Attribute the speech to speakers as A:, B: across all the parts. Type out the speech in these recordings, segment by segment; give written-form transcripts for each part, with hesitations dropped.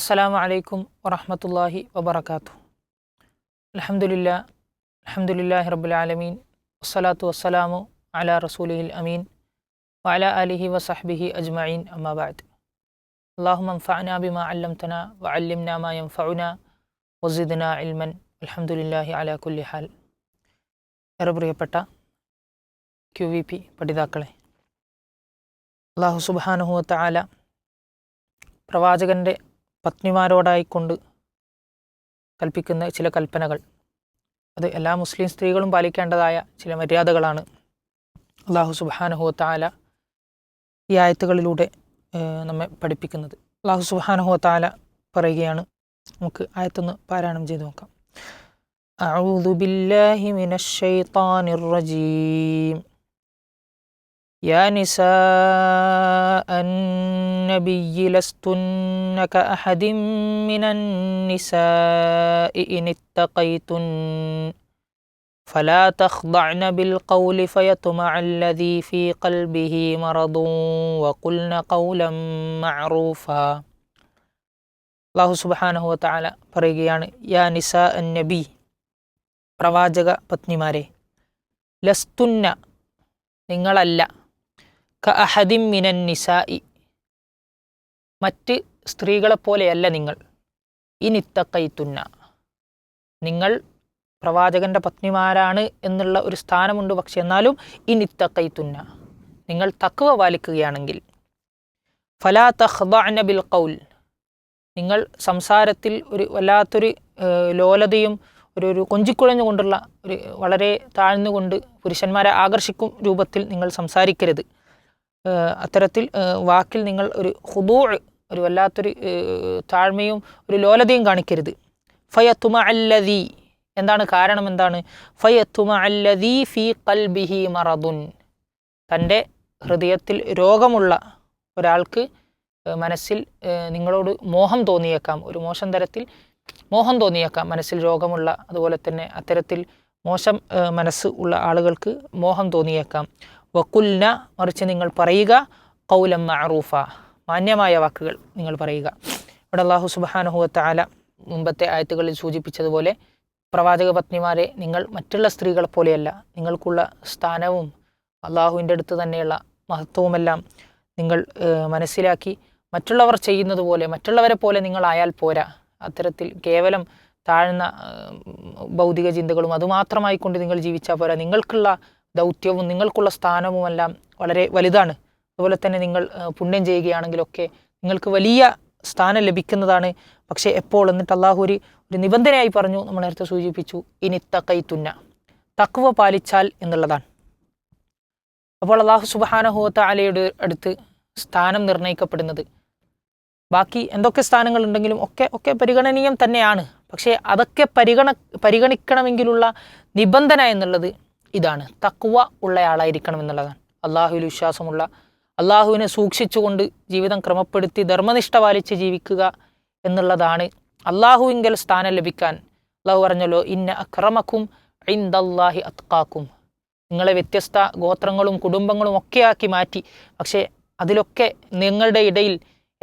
A: അസ്സലാമു അലൈക്കും വറഹ്മത്തുള്ളാഹി വബറകാതുഹു. അൽഹംദുലില്ലാഹി റബ്ബിൽ ആലമീൻ വസ്സലാത്തു വസ്സലാമു അലാ റസൂലിഹിൽ അമീൻ വഅലാ ആലിഹി വസഹ്ബിഹി അജ്മഈൻ അമ്മാ ബഅദ്. അല്ലാഹുമ്മ അൻഫഅനാ ബിമാ അല്ലംതനാ വഅല്ലിംനാ മാ യൻഫഉനാ വസിദ്നാ ഇൽമൻ. അൽഹംദുലില്ലാഹി അലാ കുല്ലി ഹാൽ. ഏറെ പ്രിയപ്പെട്ട QVP പഠിതാക്കളെ, അല്ലാഹു സുബ്ഹാനഹു വതആല പ്രവാചകൻ്റെ പത്നിമാരോടായിക്കൊണ്ട് കൽപ്പിക്കുന്ന ചില കൽപ്പനകൾ, അത് എല്ലാ മുസ്ലിം സ്ത്രീകളും പാലിക്കേണ്ടതായ ചില മര്യാദകളാണ് അല്ലാഹു സുബ്ഹാനഹു വതആല ഈ ആയത്തുകളിലൂടെ നമ്മെ പഠിപ്പിക്കുന്നത്. അല്ലാഹു സുബ്ഹാനഹു വതആല പറയുകയാണ്, നമുക്ക് ആയത്തൊന്ന് പാരായണം ചെയ്ത് നോക്കാം. അഊദു ബില്ലാഹി മിനശ് ശൈത്താനിർ റജീം. يا نساء النبي لستن كأحد من النساء إن اتقيتن فلا تخضعن بالقول فيطمع الذي في قلبه مرض وقلن قولا معروفا. അല്ലാഹു സുബ്ഹാനഹു വതആല പറയുകയാണ്, യാ നിസാ നബി, പ്രവാചക പത്നിമാരെ, ലസ്തുന്ന, നിങ്ങളല്ല, കഅഹദിൻ മിനൻ നിസാഇ, മറ്റ് സ്ത്രീകളെപ്പോലെയല്ല നിങ്ങൾ, ഇനിത്തഖൈതുന്ന, നിങ്ങൾ പ്രവാചകൻ്റെ പത്നിമാരാണ് എന്നുള്ള ഒരു സ്ഥാനമുണ്ട്, പക്ഷെ എന്നാലും ഇനിത്തഖൈതുന്ന, നിങ്ങൾ തഖ്വ പാലിക്കുകയാണെങ്കിൽ, ഫലാ തഖ്ദഅന ബിൽ ഖൗൽ, നിങ്ങൾ സംസാരത്തിൽ ഒരു വല്ലാത്തൊരു ലോലതയും ഒരു കൊഞ്ചിക്കുഴഞ്ഞുകൊണ്ടുള്ള ഒരു വളരെ താഴ്ന്നുകൊണ്ട് പുരുഷന്മാരെ ആകർഷിക്കും രൂപത്തിൽ നിങ്ങൾ സംസാരിക്കരുത്. അത്തരത്തിൽ വാക്കിൽ നിങ്ങൾ ഒരു ഖുദൂ, ഒരു വല്ലാത്തൊരു താഴ്മയും ഒരു ലോലതയും കാണിക്കരുത്. ഫയത്തുമ അല്ലദീ, എന്താണ് കാരണം, എന്താണ്? ഫയത്തുമ അല്ലദീ ഫീ ഖൽബിഹി മറദുൻ, തൻ്റെ ഹൃദയത്തിൽ രോഗമുള്ള ഒരാൾക്ക് മനസ്സിൽ നിങ്ങളോട് മോഹം തോന്നിയേക്കാം, ഒരു മോശം തരത്തിൽ മോഹം തോന്നിയേക്കാം, മനസ്സിൽ രോഗമുള്ള, അതുപോലെ തന്നെ അത്തരത്തിൽ മോശം മനസ്സ് ഉള്ള ആളുകൾക്ക് മോഹം തോന്നിയേക്കാം. വഖുൽന, മറിച്ച് നിങ്ങൾ പറയുക, ഖൗലൻ മഅറൂഫ, മാന്യമായ വാക്കുകൾ നിങ്ങൾ പറയുക. ഇവിടെ അല്ലാഹു സുബ്ഹാനഹു വതആല മുമ്പത്തെ ആയത്തുകളിൽ സൂചിപ്പിച്ചതുപോലെ, പ്രവാചക പത്നിമാരെ, നിങ്ങൾ മറ്റുള്ള സ്ത്രീകളെ പോലെയല്ല, നിങ്ങൾക്കുള്ള സ്ഥാനവും അള്ളാഹുവിൻ്റെ അടുത്ത് തന്നെയുള്ള മഹത്വവുമെല്ലാം നിങ്ങൾ മനസ്സിലാക്കി മറ്റുള്ളവർ ചെയ്യുന്നത് പോലെ, മറ്റുള്ളവരെ പോലെ നിങ്ങളായാൽ പോരാ. അത്തരത്തിൽ കേവലം താഴ്ന്ന ഭൗതിക ചിന്തകളും അതുമാത്രമായി കൊണ്ട് നിങ്ങൾ ജീവിച്ചാൽ പോരാ. നിങ്ങൾക്കുള്ള ദൗത്യവും നിങ്ങൾക്കുള്ള സ്ഥാനവുമെല്ലാം വളരെ വലുതാണ്. അതുപോലെ തന്നെ നിങ്ങൾ പുണ്യം ചെയ്യുകയാണെങ്കിലൊക്കെ നിങ്ങൾക്ക് വലിയ സ്ഥാനം ലഭിക്കുന്നതാണ്. പക്ഷേ എപ്പോൾ, എന്നിട്ട് അള്ളാഹു ഒരു നിബന്ധനയായി പറഞ്ഞു, നമ്മൾ നേരത്തെ സൂചിപ്പിച്ചു, ഇനിത്തഖൈതുന്ന, തഖ്വ പാലിച്ചാൽ എന്നുള്ളതാണ്. അപ്പോൾ അള്ളാഹു സുബ്ഹാനഹു വതആലയുടെ അടുത്ത് സ്ഥാനം നിർണ്ണയിക്കപ്പെടുന്നത്, ബാക്കി എന്തൊക്കെ സ്ഥാനങ്ങളുണ്ടെങ്കിലും ഒക്കെ പരിഗണനീയം തന്നെയാണ്. പക്ഷേ അതൊക്കെ പരിഗണിക്കണമെങ്കിലുള്ള നിബന്ധന എന്നുള്ളത് ഇതാണ്, തഖ്വ ഉള്ളയാളായിരിക്കണം എന്നുള്ളതാണ്. അള്ളാഹുവിൽ വിശ്വാസമുള്ള, അള്ളാഹുവിനെ സൂക്ഷിച്ചുകൊണ്ട് ജീവിതം ക്രമപ്പെടുത്തി ധർമ്മനിഷ്ഠ പാലിച്ച് ജീവിക്കുക എന്നുള്ളതാണ് അള്ളാഹുവിങ്കൽ സ്ഥാനം ലഭിക്കാൻ. അള്ളാഹു പറഞ്ഞല്ലോ, ഇന്ന അക്രമക്കും ഇൻദല്ലാഹി അത്ഖാക്കും, നിങ്ങളെ വ്യത്യസ്ത ഗോത്രങ്ങളും കുടുംബങ്ങളും ഒക്കെയാക്കി മാറ്റി, പക്ഷേ അതിലൊക്കെ നിങ്ങളുടെ ഇടയിൽ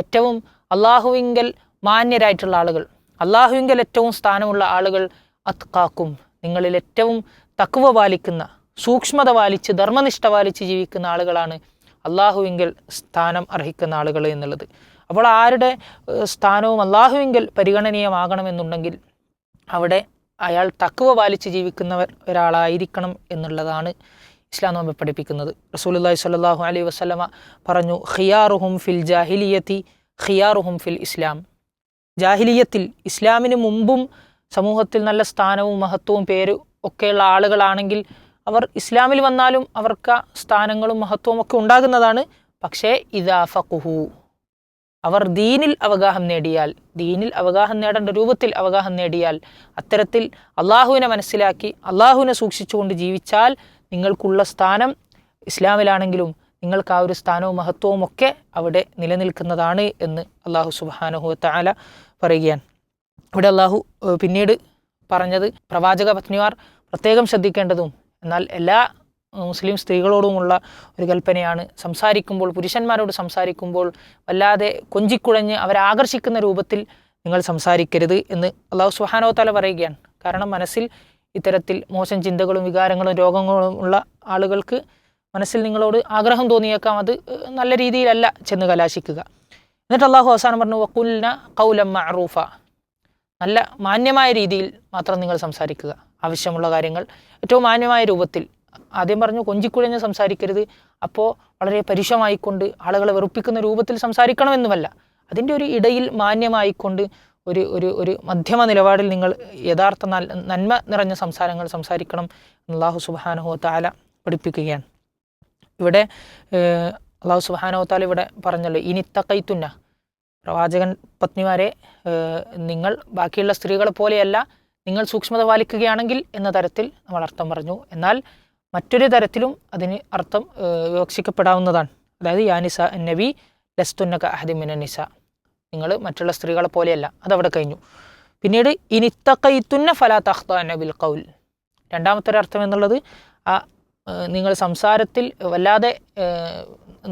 A: ഏറ്റവും അള്ളാഹുവിങ്കൽ മാന്യരായിട്ടുള്ള ആളുകൾ, അള്ളാഹുവിങ്കൽ ഏറ്റവും സ്ഥാനമുള്ള ആളുകൾ, അത്ഖാക്കും, നിങ്ങളിൽ ഏറ്റവും തഖ്വ പാലിക്കുന്ന, സൂക്ഷ്മത പാലിച്ച് ധർമ്മനിഷ്ഠ പാലിച്ച് ജീവിക്കുന്ന ആളുകളാണ് അള്ളാഹുവിങ്കൽ സ്ഥാനം അർഹിക്കുന്ന ആളുകൾ എന്നുള്ളത്. അപ്പോൾ ആരുടെ സ്ഥാനവും അള്ളാഹുവിങ്കൽ പരിഗണനീയമാകണമെന്നുണ്ടെങ്കിൽ അവിടെ അയാൾ തഖ്വ പാലിച്ച് ജീവിക്കുന്നവർ ഒരാളായിരിക്കണം എന്നുള്ളതാണ് ഇസ്ലാം നമ്മെ പഠിപ്പിക്കുന്നത്. റസൂലുള്ളാഹി സ്വല്ലല്ലാഹു അലൈഹി വസല്ലമ പറഞ്ഞു, ഖിയാറുഹും ഫിൽ ജാഹിലിയത്തി ഖിയാറുഹും ഫിൽ ഇസ്ലാം. ജാഹിലിയത്തിൽ, ഇസ്ലാമിന് മുമ്പും സമൂഹത്തിൽ നല്ല സ്ഥാനവും മഹത്വവും പേര് ഒക്കെയുള്ള ആളുകളാണെങ്കിൽ അവർ ഇസ്ലാമിൽ വന്നാലും അവർക്ക് സ്ഥാനങ്ങളും മഹത്വവും ഒക്കെ ഉണ്ടാകുന്നതാണ്. പക്ഷേ ഇദാ ഫഖുഹു, അവർ ദീനിൽ അവഗാഹം നേടിയാൽ, ദീനിൽ അവഗാഹം നേടേണ്ട രൂപത്തിൽ അവഗാഹം നേടിയാൽ, അത്തരത്തിൽ അള്ളാഹുവിനെ മനസ്സിലാക്കി അള്ളാഹുവിനെ സൂക്ഷിച്ചുകൊണ്ട് ജീവിച്ചാൽ നിങ്ങൾക്കുള്ള സ്ഥാനം ഇസ്ലാമിലാണെങ്കിലും നിങ്ങൾക്ക് ആ ഒരു സ്ഥാനവും മഹത്വവും ഒക്കെ അവിടെ നിലനിൽക്കുന്നതാണ് എന്ന് അള്ളാഹു സുബ്ഹാനഹു വതആല പറയുകയാണ്. ഇവിടെ അള്ളാഹു പിന്നീട് പറഞ്ഞത് പ്രവാചക പത്നിമാർ പ്രത്യേകം ശ്രദ്ധിക്കേണ്ടതും എന്നാൽ എല്ലാ മുസ്ലിം സ്ത്രീകളോടുമുള്ള ഒരു കൽപ്പനയാണ്. സംസാരിക്കുമ്പോൾ, പുരുഷന്മാരോട് സംസാരിക്കുമ്പോൾ വല്ലാതെ കൊഞ്ചിക്കുഴഞ്ഞ് അവരെ ആകർഷിക്കുന്ന രൂപത്തിൽ നിങ്ങൾ സംസാരിക്കരുത് എന്ന് അള്ളാഹു സുബ്ഹാനഹു വ തആല പറയുകയാണ്. കാരണം മനസ്സിൽ ഇത്തരത്തിൽ മോശം ചിന്തകളും വികാരങ്ങളും രോഗങ്ങളും ഉള്ള ആളുകൾക്ക് മനസ്സിൽ നിങ്ങളോട് ആഗ്രഹം തോന്നിയേക്കാം, അത് നല്ല രീതിയിലല്ല ചെന്ന് കലാശിക്കുക. എന്നിട്ട് അള്ളാഹു അവസാനം പറഞ്ഞു വഖുൽന ഖൗലൻ മഅറൂഫ, നല്ല മാന്യമായ രീതിയിൽ മാത്രം നിങ്ങൾ സംസാരിക്കുക. ആവശ്യമുള്ള കാര്യങ്ങൾ ഏറ്റവും മാന്യമായ രൂപത്തിൽ. ആദ്യം പറഞ്ഞു കൊഞ്ചിക്കുഴഞ്ഞ് സംസാരിക്കരുത്, അപ്പോൾ വളരെ പരുഷമായിക്കൊണ്ട് ആളുകളെ വെറുപ്പിക്കുന്ന രൂപത്തിൽ സംസാരിക്കണമെന്നുമല്ല. അതിൻ്റെ ഒരു ഇടയിൽ മാന്യമായിക്കൊണ്ട് ഒരു ഒരു ഒരു മധ്യമ നിലപാടിൽ നിങ്ങൾ യഥാർത്ഥ നന്മ നിറഞ്ഞ സംസാരങ്ങൾ സംസാരിക്കണം അല്ലാഹു സുബ്ഹാനഹു വ തആല പഠിപ്പിക്കുകയാണ്. ഇവിടെ അല്ലാഹു സുബ്ഹാനഹു വ തആല ഇവിടെ പറഞ്ഞല്ലോ ഇനിത്തഖൈതുന്ന, പ്രവാചകൻ പത്നിമാരെ നിങ്ങൾ ബാക്കിയുള്ള സ്ത്രീകളെ പോലെയല്ല, നിങ്ങൾ സൂക്ഷ്മത പാലിക്കുകയാണെങ്കിൽ എന്ന തരത്തിൽ നമ്മൾ അർത്ഥം പറഞ്ഞു. എന്നാൽ മറ്റൊരു തരത്തിലും അതിന് അർത്ഥം വിവക്ഷിക്കപ്പെടാവുന്നതാണ്. അതായത് യാ നിസാ നബി ലസ്തുന്ന കഅഹദിൻ മിനൻ നിസാ, നിങ്ങൾ മറ്റുള്ള സ്ത്രീകളെ പോലെയല്ല, അതവിടെ കഴിഞ്ഞു. പിന്നീട് ഇനിത്തഖൈതുന്ന ഫലാ തഖ്തഅന ബിൽ ഖൗൽ, രണ്ടാമത്തെ ഒരു അർത്ഥം എന്നുള്ളത് നിങ്ങൾ സംസാരത്തിൽ വല്ലാതെ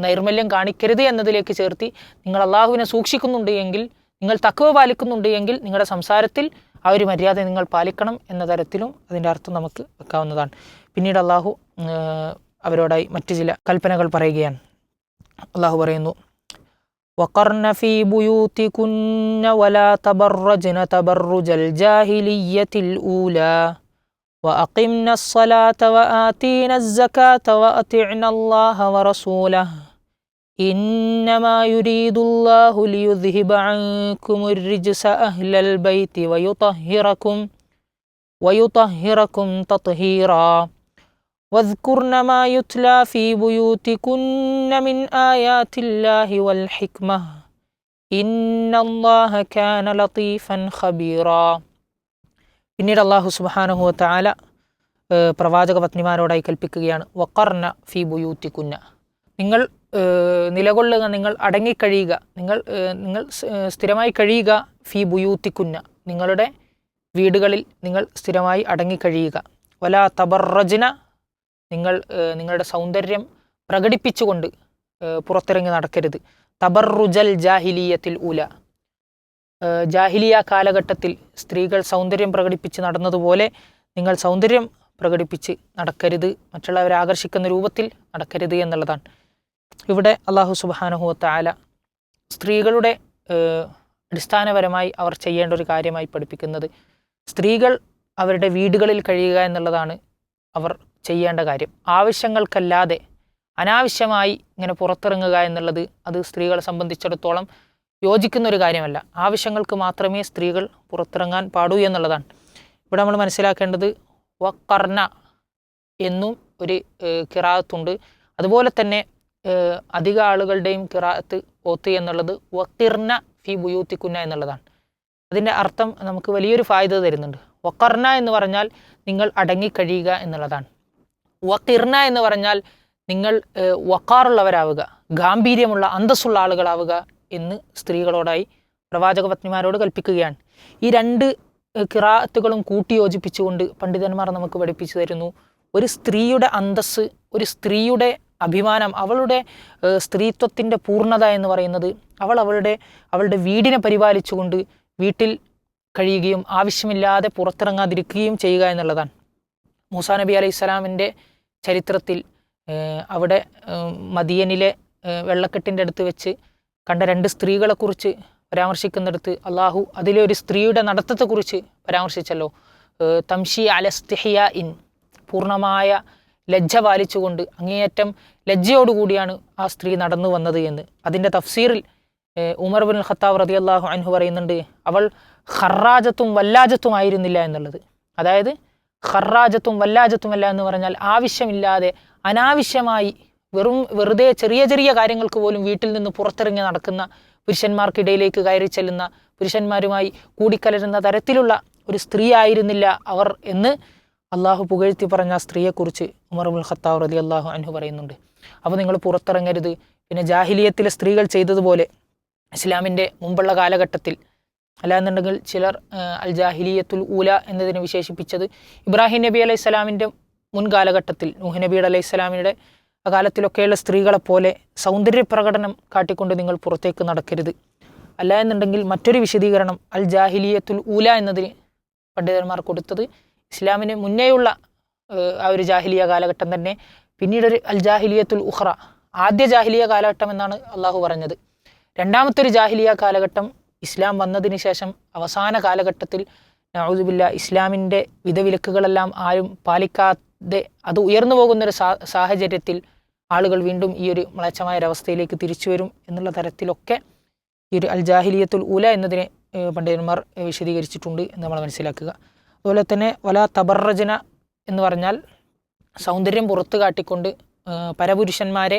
A: നൈർമല്യം കാണിക്കരുത് എന്നതിലേക്ക് ചേർത്തി നിങ്ങൾ അള്ളാഹുവിനെ സൂക്ഷിക്കുന്നുണ്ട് എങ്കിൽ, നിങ്ങൾ തഖ്വ പാലിക്കുന്നുണ്ട് എങ്കിൽ നിങ്ങളുടെ സംസാരത്തിൽ ആ ഒരു മര്യാദ നിങ്ങൾ പാലിക്കണം എന്ന തരത്തിലും അതിൻ്റെ അർത്ഥം നമുക്ക് വെക്കാവുന്നതാണ്. പിന്നീട് അള്ളാഹു അവരോടായി മറ്റു ചില കൽപ്പനകൾ പറയുകയാണ്. അള്ളാഹു പറയുന്നു വഖർന ഫീ ബുയൂതികുന്ന വലാ തബറജ്ന തബറുജൽ ജാഹിലിയ്യത്തിൽ ഊലാ وأقمنا الصلاة وآتينا الزكاة وأطعنا الله ورسوله إنما يريد الله ليذهب عنكم الرجس أهل البيت ويطهركم تطهيرا واذكرن ما يتلى في بيوتكن من آيات الله والحكمة إن الله كان لطيفا خبيرا. പിന്നീട് അല്ലാഹു സുബ്ഹാനഹു വ തആല പ്രവാചക പത്നിമാരോടായി കൽപ്പിക്കുകയാണ് വഖർന ഫീ ബുയൂതികുന്ന, നിങ്ങൾ നിലകൊള്ളുക, നിങ്ങൾ അടങ്ങിക്കഴിയുക, നിങ്ങൾ സ്ഥിരമായി കഴിയുക. ഫീ ബുയൂതികുന്ന, നിങ്ങളുടെ വീടുകളിൽ നിങ്ങൾ സ്ഥിരമായി അടങ്ങിക്കഴിയുക. വലാ തബറജ്ന, നിങ്ങൾ നിങ്ങളുടെ സൗന്ദര്യം പ്രകടിപ്പിച്ചുകൊണ്ട് പുറത്തിറങ്ങി നടക്കരുത്. തബറുജൽ ജാഹിലിയത്തിൽ ഊല, ജാഹിലിയ കാലഘട്ടത്തിൽ സ്ത്രീകൾ സൗന്ദര്യം പ്രകടിപ്പിച്ച് നടന്നതുപോലെ നിങ്ങൾ സൗന്ദര്യം പ്രകടിപ്പിച്ച് നടക്കരുത്, മറ്റുള്ളവരെ ആകർഷിക്കുന്ന രൂപത്തിൽ നടക്കരുത് എന്നുള്ളതാണ്. ഇവിടെ അല്ലാഹു സുബ്ഹാനഹു വ തആല സ്ത്രീകളുടെ അടിസ്ഥാനപരമായി അവർ ചെയ്യേണ്ട ഒരു കാര്യമായി പഠിപ്പിക്കുന്നത്, സ്ത്രീകൾ അവരുടെ വീടുകളിൽ കഴിയുക എന്നുള്ളതാണ് അവർ ചെയ്യേണ്ട കാര്യം. ആവശ്യങ്ങൾക്കല്ലാതെ അനാവശ്യമായി ഇങ്ങനെ പുറത്തിറങ്ങുക എന്നുള്ളത് അത് സ്ത്രീകളെ സംബന്ധിച്ചിടത്തോളം യോജിക്കുന്ന ഒരു കാര്യമല്ല. ആവശ്യങ്ങൾക്ക് മാത്രമേ സ്ത്രീകൾ പുറത്തിറങ്ങാൻ പാടൂ എന്നുള്ളതാണ്. ഇവിടെ നമ്മൾ മനസ്സിലാക്കേണ്ടത് വഖർന എന്നും ഒരു ഖിറാഅത്തുണ്ട്. അതുപോലെ തന്നെ അധിക ആളുകളുടെയും ഖിറാഅത്ത് ഓത്ത് എന്നുള്ളത് വഖിർന ഫി ബുയൂതികുന്ന എന്നുള്ളതാണ്. അതിൻ്റെ അർത്ഥം നമുക്ക് വലിയൊരു ഫായിദ തരുന്നുണ്ട്. വഖർന എന്ന് പറഞ്ഞാൽ നിങ്ങൾ അടങ്ങിക്കഴിയുക എന്നുള്ളതാണ്. വഖിർന എന്ന് പറഞ്ഞാൽ നിങ്ങൾ വഖാറുള്ളവരാവുക, ഗാംഭീര്യമുള്ള അന്തസ്സുള്ള ആളുകളാവുക എന്ന് സ്ത്രീകളോടായി പ്രവാചക പത്നിമാരോട് കൽപ്പിക്കുകയാണ്. ഈ രണ്ട് ഖിറാഅത്തുകളും കൂട്ടിയോജിപ്പിച്ചുകൊണ്ട് പണ്ഡിതന്മാർ നമുക്ക് പഠിപ്പിച്ചു തരുന്നു, ഒരു സ്ത്രീയുടെ അന്തസ്സ്, ഒരു സ്ത്രീയുടെ അഭിമാനം, അവളുടെ സ്ത്രീത്വത്തിൻ്റെ പൂർണ്ണത എന്ന് പറയുന്നത് അവളുടെ വീടിനെ പരിപാലിച്ചുകൊണ്ട് വീട്ടിൽ കഴിയുകയും ആവശ്യമില്ലാതെ പുറത്തിറങ്ങാതിരിക്കുകയും ചെയ്യുക എന്നുള്ളതാണ്. മൂസാ നബി അലൈഹി സ്വലാമിൻ്റെ ചരിത്രത്തിൽ അവിടെ മദിയനിലെ വെള്ളക്കെട്ടിൻ്റെ അടുത്ത് വെച്ച് കണ്ട രണ്ട് സ്ത്രീകളെക്കുറിച്ച് പരാമർശിക്കുന്നിടത്ത് അള്ളാഹു അതിലെ ഒരു സ്ത്രീയുടെ നടത്തത്തെക്കുറിച്ച് പരാമർശിച്ചല്ലോ. തംഷി അലസ്തിഹിയ ഇൻ, പൂർണ്ണമായ ലജ്ജ പാലിച്ചുകൊണ്ട് അങ്ങേയറ്റം ലജ്ജയോടുകൂടിയാണ് ആ സ്ത്രീ നടന്നു വന്നത് എന്ന്. അതിൻ്റെ തഫ്സീറിൽ ഉമർ ബിൻ ഖത്താബ് റളിയല്ലാഹു അൻഹു പറയുന്നുണ്ട്, അവൾ ഖറാജത്തും വല്ലാജത്തും ആയിരുന്നില്ല എന്നുള്ളത്. അതായത് ഖറാജത്തും വല്ലാജത്തുമല്ല എന്ന് പറഞ്ഞാൽ ആവശ്യമില്ലാതെ അനാവശ്യമായി വെറുതെ ചെറിയ ചെറിയ കാര്യങ്ങൾക്ക് പോലും വീട്ടിൽ നിന്ന് പുറത്തിറങ്ങി നടക്കുന്ന, പുരുഷന്മാർക്കിടയിലേക്ക് കയറി ചെല്ലുന്ന, പുരുഷന്മാരുമായി കൂടിക്കലരുന്ന തരത്തിലുള്ള ഒരു സ്ത്രീ ആയിരുന്നില്ല അവർ എന്ന് അള്ളാഹു പുകഴ്ത്തി പറഞ്ഞ ആ സ്ത്രീയെക്കുറിച്ച് ഉമർ ഇബ്നുൽ ഖത്താബ് റളിയല്ലാഹു അൻഹു പറയുന്നുണ്ട്. അപ്പോൾ നിങ്ങൾ പുറത്തിറങ്ങരുത്. പിന്നെ ജാഹിലിയത്തിലെ സ്ത്രീകൾ ചെയ്തതുപോലെ ഇസ്ലാമിൻ്റെ മുമ്പുള്ള കാലഘട്ടത്തിൽ, അല്ലാന്നുണ്ടെങ്കിൽ ചിലർ അൽ ജാഹിലിയത്തുൽ ഊല എന്നതിനെ വിശേഷിപ്പിച്ചത് ഇബ്രാഹിം നബി അലൈഹി സ്വലാമിൻ്റെ മുൻകാലഘട്ടത്തിൽ, നൂഹ് നബിയുടെ അലൈഹി സ്വലാമിൻ്റെ കാലത്തിലൊക്കെയുള്ള സ്ത്രീകളെപ്പോലെ സൗന്ദര്യ പ്രകടനം കാട്ടിക്കൊണ്ട് നിങ്ങൾ പുറത്തേക്ക് നടക്കരുത്. അല്ല എന്നുണ്ടെങ്കിൽ മറ്റൊരു വിശദീകരണം അൽ ജാഹിലിയത്തുൽ ഊല എന്നതിന് പണ്ഡിതന്മാർ കൊടുത്തത് ഇസ്ലാമിന് മുന്നേയുള്ള ആ ഒരു ജാഹിലിയ കാലഘട്ടം തന്നെ പിന്നീടൊരു അൽ ജാഹിലിയത്തുൽ ഉഖ്റ, ആദ്യ ജാഹിലിയ കാലഘട്ടം എന്നാണ് അള്ളാഹു പറഞ്ഞത്. രണ്ടാമത്തെ ഒരു ജാഹിലിയ കാലഘട്ടം ഇസ്ലാം വന്നതിന് ശേഷം അവസാന കാലഘട്ടത്തിൽ നഊദുബില്ല ഇസ്ലാമിൻ്റെ വിധവിലക്കുകളെല്ലാം ആരും പാലിക്കാതെ അത് ഉയർന്നു പോകുന്നൊരു സാഹചര്യത്തിൽ ആളുകൾ വീണ്ടും ഈ ഒരു മ്ലേച്ഛമായ ഒരവസ്ഥയിലേക്ക് തിരിച്ചു വരും എന്നുള്ള തരത്തിലൊക്കെ ഈ ഒരു അൽ ജാഹിലിയത്തുൽ ഊല എന്നതിനെ പണ്ഡിതന്മാർ വിശദീകരിച്ചിട്ടുണ്ട് എന്ന് നമ്മൾ മനസ്സിലാക്കുക. അതുപോലെ തന്നെ വലാ തബറജന എന്ന് പറഞ്ഞാൽ സൗന്ദര്യം പുറത്തു കാട്ടിക്കൊണ്ട് പരപുരുഷന്മാരെ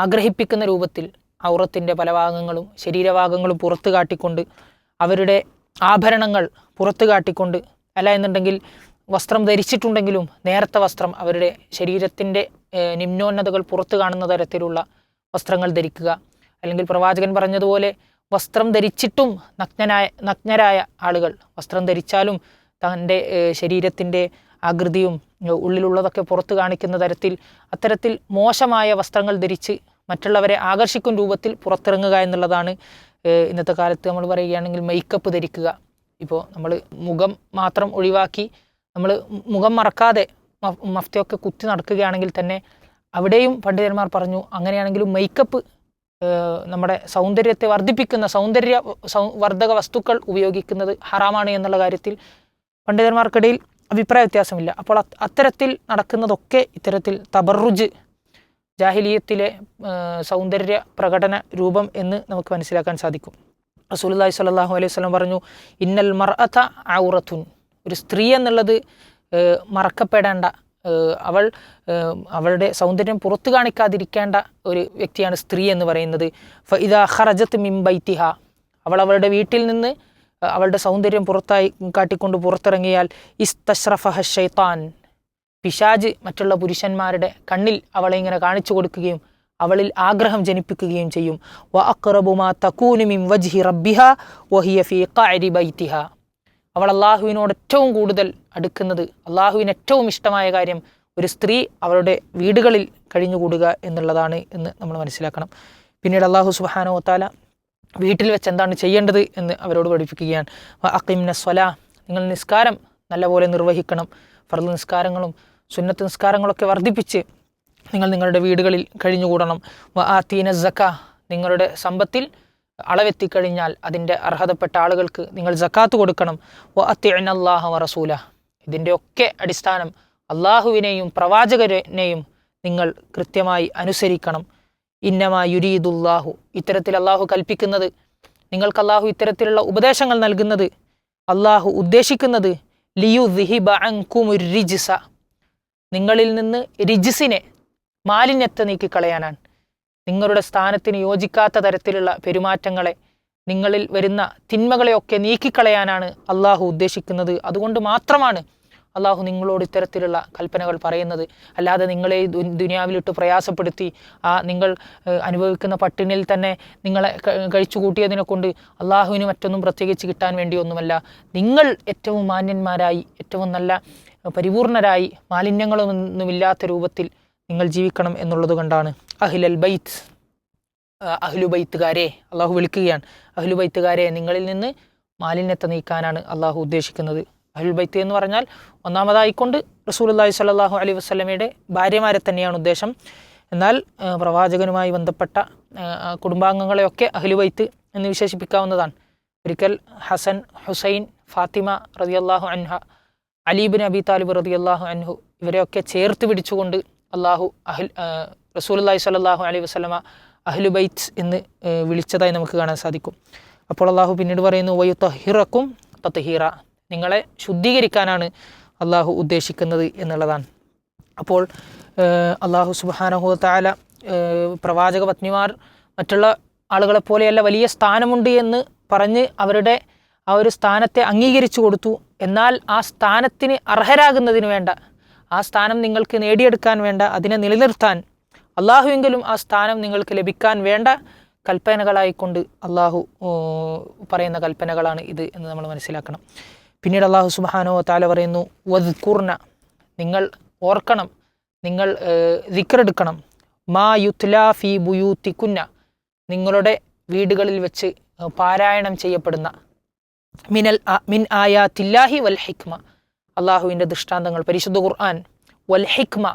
A: ആഗ്രഹിപ്പിക്കുന്ന രൂപത്തിൽ ഔറത്തിൻ്റെ പല ഭാഗങ്ങളും ശരീരഭാഗങ്ങളും പുറത്തു കാട്ടിക്കൊണ്ട് അവരുടെ ആഭരണങ്ങൾ പുറത്തു കാട്ടിക്കൊണ്ട്, അല്ല എന്നുണ്ടെങ്കിൽ വസ്ത്രം ധരിച്ചിട്ടുണ്ടെങ്കിലും നേരത്തെ വസ്ത്രം അവരുടെ ശരീരത്തിൻ്റെ നിമ്നോന്നതകൾ പുറത്തു കാണുന്ന തരത്തിലുള്ള വസ്ത്രങ്ങൾ ധരിക്കുക. അല്ലെങ്കിൽ പ്രവാചകൻ പറഞ്ഞതുപോലെ വസ്ത്രം ധരിച്ചിട്ടും നഗ്നരായ ആളുകൾ വസ്ത്രം ധരിച്ചാലും തൻ്റെ ശരീരത്തിൻ്റെ ആകൃതിയും ഉള്ളിലുള്ളതൊക്കെ പുറത്തു കാണിക്കുന്ന തരത്തിൽ അത്തരത്തിൽ മോശമായ വസ്ത്രങ്ങൾ ധരിച്ച് മറ്റുള്ളവരെ ആകർഷിക്കും രൂപത്തിൽ പുറത്തിറങ്ങുക എന്നുള്ളതാണ് ഇന്നത്തെ കാലത്ത് നമ്മൾ പറയുകയാണെങ്കിൽ മേക്കപ്പ് ധരിക്കുക. ഇപ്പോൾ നമ്മൾ മുഖം മാത്രം ഒഴിവാക്കി നമ്മൾ മുഖം മറക്കാതെ മഫ്തിയൊക്കെ കുത്തി നടക്കുകയാണെങ്കിൽ തന്നെ അവിടെയും പണ്ഡിതന്മാർ പറഞ്ഞു അങ്ങനെയാണെങ്കിലും മേക്കപ്പ് നമ്മുടെ സൗന്ദര്യത്തെ വർദ്ധിപ്പിക്കുന്ന വർദ്ധക വസ്തുക്കൾ ഉപയോഗിക്കുന്നത് ഹറാമാണ് എന്നുള്ള കാര്യത്തിൽ പണ്ഡിതന്മാർക്കിടയിൽ അഭിപ്രായ വ്യത്യാസമില്ല. അപ്പോൾ അത്തരത്തിൽ നടക്കുന്നതൊക്കെ ഇത്തരത്തിൽ തബറുജ് ജാഹിലിയത്തിലെ സൗന്ദര്യ പ്രകടന രൂപം എന്ന് നമുക്ക് മനസ്സിലാക്കാൻ സാധിക്കും. റസൂലുള്ളാഹി സ്വല്ലല്ലാഹു അലൈഹി വസല്ലം പറഞ്ഞു, ഇന്നൽ മർഅത ഔറത്തുൻ, ഒരു സ്ത്രീ എന്നുള്ളത് മറക്കപ്പെടേണ്ട, അവളുടെ സൗന്ദര്യം പുറത്തു കാണിക്കാതിരിക്കേണ്ട ഒരു വ്യക്തിയാണ് സ്ത്രീ എന്ന് പറയുന്നത്. ഫഇദാ ഖറജത് മിൻ ബൈതിഹ, അവളുടെ വീട്ടിൽ നിന്ന് അവളുടെ സൗന്ദര്യം കാട്ടിക്കൊണ്ട് പുറത്തിറങ്ങിയാൽ ഇസ്തശ്റഫഹ ശൈത്താൻ, പിശാജ് മറ്റുള്ള പുരുഷന്മാരുടെ കണ്ണിൽ അവളെ ഇങ്ങനെ കാണിച്ചു കൊടുക്കുകയും അവളിൽ ആഗ്രഹം ജനിപ്പിക്കുകയും ചെയ്യും. വ അഖ്റബു മാ തകൂനു മിൻ വജ്ഹി റബ്ബിഹ വഹിയ ഫീ ഖഅരി ബൈതിഹ, അവൾ അള്ളാഹുവിനോട് ഏറ്റവും കൂടുതൽ അടുക്കുന്നത്, അള്ളാഹുവിന് ഏറ്റവും ഇഷ്ടമായ കാര്യം ഒരു സ്ത്രീ അവളുടെ വീടുകളിൽ കഴിഞ്ഞുകൂടുക എന്നുള്ളതാണ് എന്ന് നമ്മൾ മനസ്സിലാക്കണം. പിന്നീട് അള്ളാഹു സുബ്ഹാനഹു വ തആല വീട്ടിൽ വെച്ച് എന്താണ് ചെയ്യേണ്ടത് എന്ന് അവരോട് പഠിപ്പിക്കുകയാണ്. അഖിംന സ്വലാ, നിങ്ങൾ നിസ്കാരം നല്ലപോലെ നിർവഹിക്കണം. ഫർള് നിസ്കാരങ്ങളും സുന്നത്ത് നിസ്കാരങ്ങളൊക്കെ വർദ്ധിപ്പിച്ച് നിങ്ങൾ നിങ്ങളുടെ വീടുകളിൽ കഴിഞ്ഞുകൂടണം. ആതീന സക്കാ, നിങ്ങളുടെ സമ്പത്തിൽ അളവെത്തിക്കഴിഞ്ഞാൽ അതിൻ്റെ അർഹതപ്പെട്ട ആളുകൾക്ക് നിങ്ങൾ സക്കാത്ത് കൊടുക്കണം. അത്തിഅനല്ലാഹ വറസൂല, ഇതിൻ്റെ ഒക്കെ അടിസ്ഥാനം അള്ളാഹുവിനെയും പ്രവാചകനെയും നിങ്ങൾ കൃത്യമായി അനുസരിക്കണം. ഇന്നമാ യുരീദുല്ലാഹു, ഇത്തരത്തിൽ അള്ളാഹു കൽപ്പിക്കുന്നത്, നിങ്ങൾക്ക് അള്ളാഹു ഇത്തരത്തിലുള്ള ഉപദേശങ്ങൾ നൽകുന്നത്, അള്ളാഹു ഉദ്ദേശിക്കുന്നത് ലിയുദ്ഹിബ അൻകുമുർ റിജ്സ, നിങ്ങളിൽ നിന്ന് റിജ്സിനെ, മാലിന്യത്തെ നീക്കിക്കളയാനാണ്. നിങ്ങളുടെ സ്ഥാനത്തിന് യോജിക്കാത്ത തരത്തിലുള്ള പെരുമാറ്റങ്ങളെ, നിങ്ങളിൽ വരുന്ന തിന്മകളെയൊക്കെ നീക്കിക്കളയാനാണ് അള്ളാഹു ഉദ്ദേശിക്കുന്നത്. അതുകൊണ്ട് മാത്രമാണ് അള്ളാഹു നിങ്ങളോട് ഇത്തരത്തിലുള്ള കൽപ്പനകൾ പറയുന്നത്. അല്ലാതെ നിങ്ങളെ ദുനിയാവിലിട്ട് പ്രയാസപ്പെടുത്തി നിങ്ങൾ അനുഭവിക്കുന്ന പട്ടിണിയിൽ തന്നെ നിങ്ങളെ കഴിച്ചു കൂട്ടിയതിനെ കൊണ്ട് അള്ളാഹുവിന് മറ്റൊന്നും പ്രത്യേകിച്ച് കിട്ടാൻ വേണ്ടിയൊന്നുമല്ല. നിങ്ങൾ ഏറ്റവും മാന്യന്മാരായി, ഏറ്റവും നല്ല പരിപൂർണരായി, മാലിന്യങ്ങളൊന്നുമില്ലാത്ത രൂപത്തിൽ നിങ്ങൾ ജീവിക്കണം എന്നുള്ളത് കൊണ്ടാണ്. അഹ്ലൽ ബൈത്ത്, അഹ്ലുബൈത്തുകാരെ അള്ളാഹു വിളിക്കുകയാണ്. അഹ്ലുബൈത്തുകാരെ, നിങ്ങളിൽ നിന്ന് മാലിന്യത്തെ നീക്കാനാണ് അള്ളാഹു ഉദ്ദേശിക്കുന്നത്. അഹ്ലുൽ ബൈത്ത് എന്ന് പറഞ്ഞാൽ ഒന്നാമതായിക്കൊണ്ട് റസൂലുള്ളാഹി സ്വല്ലല്ലാഹു അലൈഹി വസല്ലമയുടെ ഭാര്യമാരെ തന്നെയാണ് ഉദ്ദേശം. എന്നാൽ പ്രവാചകനുമായി ബന്ധപ്പെട്ട കുടുംബാംഗങ്ങളെയൊക്കെ അഹ്ലുൽ ബൈത്ത് എന്ന് വിശേഷിപ്പിക്കാവുന്നതാണ്. ഒരിക്കൽ ഹസൻ, ഹുസൈൻ, ഫാത്തിമ റളിയല്ലാഹു അൻഹ, അലി ഇബ്നു അബി താലിബ് റളിയല്ലാഹു അൻഹു, ഇവരെയൊക്കെ ചേർത്ത് പിടിച്ചുകൊണ്ട് അള്ളാഹു റസൂലുള്ളാഹി സ്വല്ലല്ലാഹു അലൈഹി വസല്ലമ അഹ്ലുൽ ബൈത്ത് എന്ന് വിളിച്ചതായി നമുക്ക് കാണാൻ സാധിക്കും. അപ്പോൾ അള്ളാഹു പിന്നീട് പറയുന്നു, വയുതഹിറക്കും തത്ഹീറ, നിങ്ങളെ ശുദ്ധീകരിക്കാനാണ് അള്ളാഹു ഉദ്ദേശിക്കുന്നത് എന്നുള്ളതാണ്. അപ്പോൾ അള്ളാഹു സുബ്ഹാനഹു വ തആല പ്രവാചക പത്നിമാർ മറ്റുള്ള ആളുകളെ പോലെയല്ല, വലിയ സ്ഥാനമുണ്ട് എന്ന് പറഞ്ഞ് അവരുടെ ആ ഒരു സ്ഥാനത്തെ അംഗീകരിച്ചു കൊടുത്തു. എന്നാൽ ആ സ്ഥാനത്തിന് അർഹരാകുന്നതിന് വേണ്ട, ആ സ്ഥാനം നിങ്ങൾക്ക് നേടിയെടുക്കാൻ വേണ്ട, അതിനെ നിലനിർത്താൻ അള്ളാഹുവെങ്കിലും ആ സ്ഥാനം നിങ്ങൾക്ക് ലഭിക്കാൻ വേണ്ട കൽപ്പനകളായിക്കൊണ്ട് അള്ളാഹു പറയുന്ന കൽപ്പനകളാണ് ഇത് എന്ന് നമ്മൾ മനസ്സിലാക്കണം. പിന്നീട് അള്ളാഹു സുബ്ഹാനഹു വ തആല പറയുന്നു, വദ്കുർന, നിങ്ങൾ ഓർക്കണം, നിങ്ങൾ ദിക്റെടുക്കണം, മാ യുത്ലാ ഫീ ബുയൂത്തികുന്ന, നിങ്ങളുടെ വീടുകളിൽ വെച്ച് പാരായണം ചെയ്യപ്പെടുന്ന മിൻ ആയാത്തില്ലാഹി വൽ ഹിക്മ, അള്ളാഹുവിൻ്റെ ദൃഷ്ടാന്തങ്ങൾ പരിശുദ്ധ ഖുർആൻ, വൽ ഹിക്മ,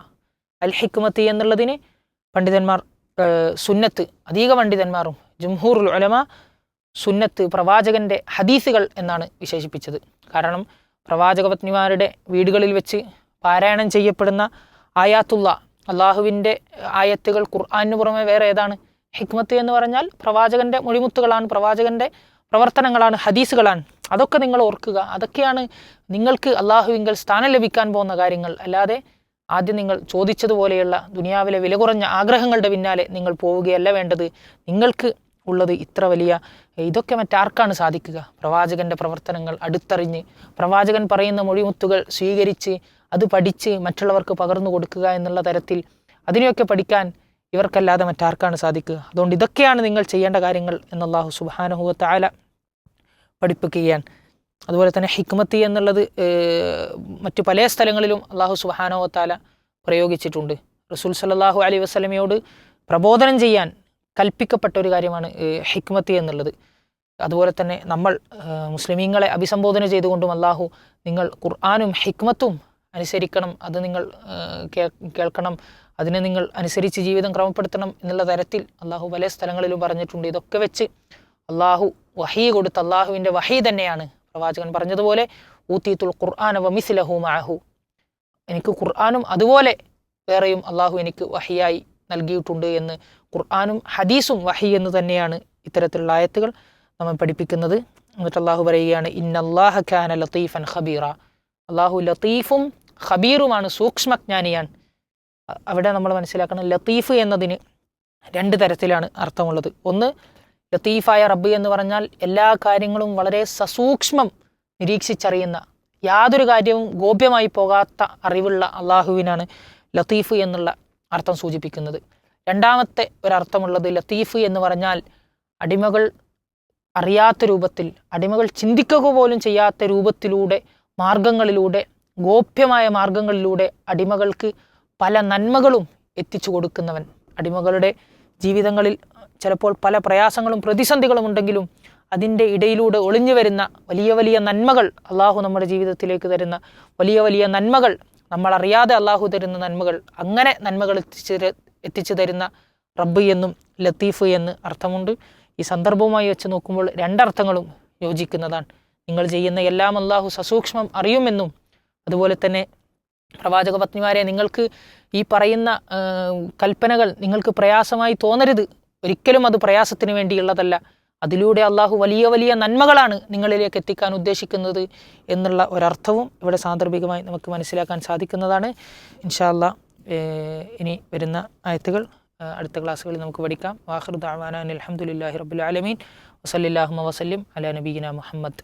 A: അൽ ഹിക്മത്ത് എന്നുള്ളതിന് പണ്ഡിതന്മാർ സുന്നത്ത്, അധിക പണ്ഡിതന്മാരും ജംഹൂറുൽ ഉലമ സുന്നത്ത്, പ്രവാചകൻ്റെ ഹദീസുകൾ എന്നാണ് വിശേഷിപ്പിച്ചത്. കാരണം പ്രവാചകപത്നിമാരുടെ വീടുകളിൽ വെച്ച് പാരായണം ചെയ്യപ്പെടുന്ന ആയാത്തുള്ള അള്ളാഹുവിൻ്റെ ആയത്തുകൾ ഖുർആനു പുറമെ വേറെ ഏതാണ്? ഹിക്മത്ത് എന്ന് പറഞ്ഞാൽ പ്രവാചകൻ്റെ മൊഴിമുത്തുകളാണ്, പ്രവാചകൻ്റെ പ്രവർത്തനങ്ങളാണ്, ഹദീസുകളാണ്. അതൊക്കെ നിങ്ങൾ ഓർക്കുക. അതൊക്കെയാണ് നിങ്ങൾക്ക് അള്ളാഹുവിങ്കൽ സ്ഥാനം ലഭിക്കാൻ പോകുന്ന കാര്യങ്ങൾ. അല്ലാതെ ആദ്യം നിങ്ങൾ ചോദിച്ചതുപോലെയുള്ള ദുനിയാവിലെ വില കുറഞ്ഞ ആഗ്രഹങ്ങളുടെ പിന്നാലെ നിങ്ങൾ പോവുകയല്ല വേണ്ടത്. നിങ്ങൾക്ക് ഉള്ളത് ഇത്ര വലിയ ഇതൊക്കെ മറ്റാർക്കാണ് സാധിക്കുക? പ്രവാചകൻ്റെ പ്രവർത്തനങ്ങൾ അടുത്തറിഞ്ഞ് പ്രവാചകൻ പറയുന്ന മൊഴിമുത്തുകൾ സ്വീകരിച്ച് അത് പഠിച്ച് മറ്റുള്ളവർക്ക് പകർന്നു കൊടുക്കുക എന്നുള്ള തരത്തിൽ അതിനെയൊക്കെ പഠിക്കാൻ ഇവർക്കല്ലാതെ മറ്റാർക്കാണ് സാധിക്കുക? അതുകൊണ്ട് ഇതൊക്കെയാണ് നിങ്ങൾ ചെയ്യേണ്ട കാര്യങ്ങൾ എന്ന് അല്ലാഹു സുബ്ഹാനഹു വ തആല പഠിപ്പിക്കുകയാണ്. അതുപോലെ തന്നെ ഹിക്മത്ത് എന്നുള്ളത് മറ്റു പല സ്ഥലങ്ങളിലും അല്ലാഹു സുബ്ഹാനഹു വ തആല പ്രയോഗിച്ചിട്ടുണ്ട്. റസൂൽ സല്ലല്ലാഹു അലൈഹി വസല്ലമയോട് പ്രബോധനം ചെയ്യാൻ കൽപ്പിക്കപ്പെട്ട ഒരു കാര്യമാണ് ഹിക്മത്ത് എന്നുള്ളത്. അതുപോലെ തന്നെ നമ്മൾ മുസ്ലിമീങ്ങളെ അഭിസംബോധന ചെയ്തുകൊണ്ടും അല്ലാഹു നിങ്ങൾ ഖുർആനും ഹിക്മത്തും അനുസരിക്കണം, അത് നിങ്ങൾ കേൾക്കണം, അതിനെ നിങ്ങൾ അനുസരിച്ച് ജീവിതം ക്രമപ്പെടുത്തണം എന്നുള്ള തരത്തിൽ അല്ലാഹു പല സ്ഥലങ്ങളിലും പറഞ്ഞിട്ടുണ്ട്. ഇതൊക്കെ വെച്ച് അല്ലാഹു വഹീ കൊടുത്ത അല്ലാഹുവിൻ്റെ വഹീ തന്നെയാണ്. പ്രവാചകൻ പറഞ്ഞതുപോലെ ഊതീതുൽ ഖുർആന വമിസ്ലഹു മഅഹു, എനിക്ക് ഖുർആനും അതുപോലെ വേറെയും അല്ലാഹു എനിക്ക് വഹിയായി നൽകിയിട്ടുണ്ട് എന്ന്. ഖുർആനും ഹദീസും വഹി എന്ന് തന്നെയാണ് ഇത്തരത്തിലുള്ള ആയത്തുകൾ നമ്മെ പഠിപ്പിക്കുന്നത്. എന്നിട്ട് അല്ലാഹു പറയുകയാണ്, ഇന്നല്ലാഹ കാന ലതീഫൻ ഖബീറ, അല്ലാഹു ലതീഫും ഖബീറുമാണ്, സൂക്ഷ്മജ്ഞാനിയാണ്. അവിടെ നമ്മൾ മനസ്സിലാക്കണം, ലത്തീഫ് എന്നതിന് രണ്ട് തരത്തിലാണ് അർത്ഥമുള്ളത്. ഒന്ന്, ലത്തീഫായ റബ്ബ് എന്ന് പറഞ്ഞാൽ എല്ലാ കാര്യങ്ങളും വളരെ സസൂക്ഷ്മം നിരീക്ഷിച്ചറിയുന്ന, യാതൊരു കാര്യവും ഗോപ്യമായി പോകാത്ത അറിവുള്ള അള്ളാഹുവിനാണ് ലത്തീഫ് എന്നുള്ള അർത്ഥം സൂചിപ്പിക്കുന്നത്. രണ്ടാമത്തെ ഒരർത്ഥമുള്ളത്, ലത്തീഫ് എന്ന് പറഞ്ഞാൽ അടിമകൾ അറിയാത്ത രൂപത്തിൽ, അടിമകൾ ചിന്തിക്കുക പോലും ചെയ്യാത്ത രൂപത്തിലൂടെ, മാർഗങ്ങളിലൂടെ, ഗോപ്യമായ മാർഗങ്ങളിലൂടെ അടിമകൾക്ക് പല നന്മകളും എത്തിച്ചു കൊടുക്കുന്നവൻ. അടിമകളുടെ ജീവിതങ്ങളിൽ ചിലപ്പോൾ പല പ്രയാസങ്ങളും പ്രതിസന്ധികളും ഉണ്ടെങ്കിലും അതിൻ്റെ ഇടയിലൂടെ ഒളിഞ്ഞു വരുന്ന വലിയ വലിയ നന്മകൾ, അള്ളാഹു നമ്മുടെ ജീവിതത്തിലേക്ക് തരുന്ന വലിയ വലിയ നന്മകൾ, നമ്മളറിയാതെ അള്ളാഹു തരുന്ന നന്മകൾ, അങ്ങനെ നന്മകൾ എത്തിച്ചു തരുന്ന റബ്ബ് എന്നും ലത്തീഫ് എന്ന് അർത്ഥമുണ്ട്. ഈ സന്ദർഭവുമായി വെച്ച് നോക്കുമ്പോൾ രണ്ടർത്ഥങ്ങളും യോജിക്കുന്നതാണ്. നിങ്ങൾ ചെയ്യുന്ന എല്ലാം അള്ളാഹു സസൂക്ഷ്മം അറിയുമെന്നും, അതുപോലെ തന്നെ പ്രവാചക പത്നിമാരെ, നിങ്ങൾക്ക് ഈ പറയുന്ന കൽപ്പനകൾ നിങ്ങൾക്ക് പ്രയാസമായി തോന്നരുത്. ഒരിക്കലും അത് പ്രയാസത്തിന് വേണ്ടിയുള്ളതല്ല. അതിലൂടെ അള്ളാഹു വലിയ വലിയ നന്മകളാണ് നിങ്ങളിലേക്ക് എത്തിക്കാൻ ഉദ്ദേശിക്കുന്നത് എന്നുള്ള ഒരർത്ഥവും ഇവിടെ സാന്ദർഭികമായി നമുക്ക് മനസ്സിലാക്കാൻ സാധിക്കുന്നതാണ്. ഇൻഷാ അല്ലാഹ് ഇനി വരുന്ന ആയത്തുകൾ അടുത്ത ക്ലാസ്സുകളിൽ നമുക്ക് പഠിക്കാം. വാഖിറു ദഅ്വാനാ അൽഹംദുലില്ലാഹി റബ്ബിൽ ആലമീൻ വസല്ലല്ലാഹു വസല്ലിം അലാ നബിയിനാ മുഹമ്മദ്.